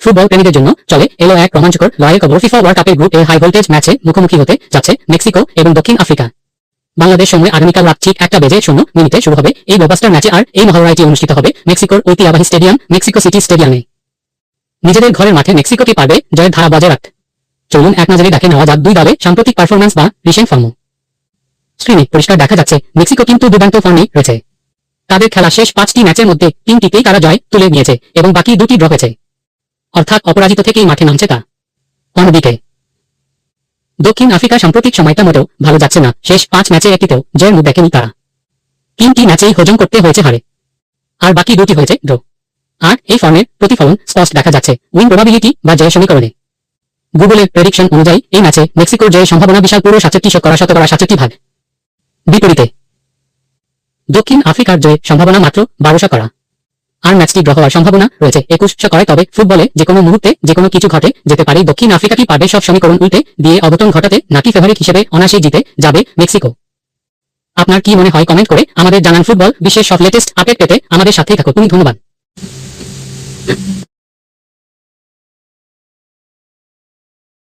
Football প্রেমীদের জন্য চলে এলো এক রোমাঞ্চকর লড়াইয়ের খবর। ফিফা ওয়ার্ল্ড কাপের গ্রুপ এ হাই ভোল্টেজ ম্যাচে মুখোমুখি হতে যাচ্ছে মেক্সিকো এবং দক্ষিণ আফ্রিকা। বাংলাদেশ সময় আগামীকাল রাত ঠিক 1:00 শুরু হবে এই ব্লকবাস্টার ম্যাচে। আর এই মহালড়াইটি অনুষ্ঠিত হবে মেক্সিকোর ঐতিহ্যবাহী স্টেডিয়াম মেক্সিকো সিটি স্টেডিয়ামে। নিজেদের ঘরের মাঠে মেক্সিকোকে পারবে জয়ের ধারা বজায় রাখতে। চলুন এক নজরে দেখে নেওয়া যাক দুই দলের সাম্প্রতিক পারফরম্যান্স বা রিসেন্ট ফর্ম। স্ক্রিনে পরিষ্কার দেখা যাচ্ছে মেক্সিকো কিন্তু দুর্দান্ত ফর্মে রয়েছে। তাদের খেলা শেষ 5টি ম্যাচের মধ্যে 3টিতেই তারা জয় তুলে নিয়েছে এবং বাকি 2টি ড্র হয়েছে, অর্থাৎ অপরাজিত থেকেই মাঠে নামছে তা। অন্যদিকে দক্ষিণ আফ্রিকা সাম্প্রতিক সময়টা মোটেও ভালো যাচ্ছে না। শেষ 5 ম্যাচে একটিতেও জয়ের মুখ দেখেনি তারা। 3টি ম্যাচেই হজম করতে হয়েছে হারে, আর বাকি 2টি হয়েছে ড্র। আর এই ফর্মের প্রতিফলন স্পষ্ট দেখা যাচ্ছে উইন প্রবাবিলিটি বা জয়ের সমীকরণে। গুগলের প্রেডিকশন অনুযায়ী এই ম্যাচে মেক্সিকোর জয়ের সম্ভাবনা বিশাল, পুরো 67% বিপরীতে দক্ষিণ আফ্রিকার জয়ের সম্ভাবনা মাত্র 12%। আর ম্যাচটি ড্র হওয়ার সম্ভাবনা রয়েছে 21%। তবে ফুটবলে যেকোনো মুহূর্তে যেকোনো কিছু ঘটে যেতে পারে। দক্ষিণ আফ্রিকা কি পারবে সব সমীকরণ উল্টে দিয়ে অঘটন ঘটাতে, নাকি ফেভারিট হিসেবে অনায়াসেই জিতে যাবে মেক্সিকো? আপনার কি মনে হয় কমেন্ট করে আমাদের জানান। ফুটবল বিশ্বের সব লেটেস্ট আপডেট পেতে আমাদের সাথেই থাকুন। ধন্যবাদ।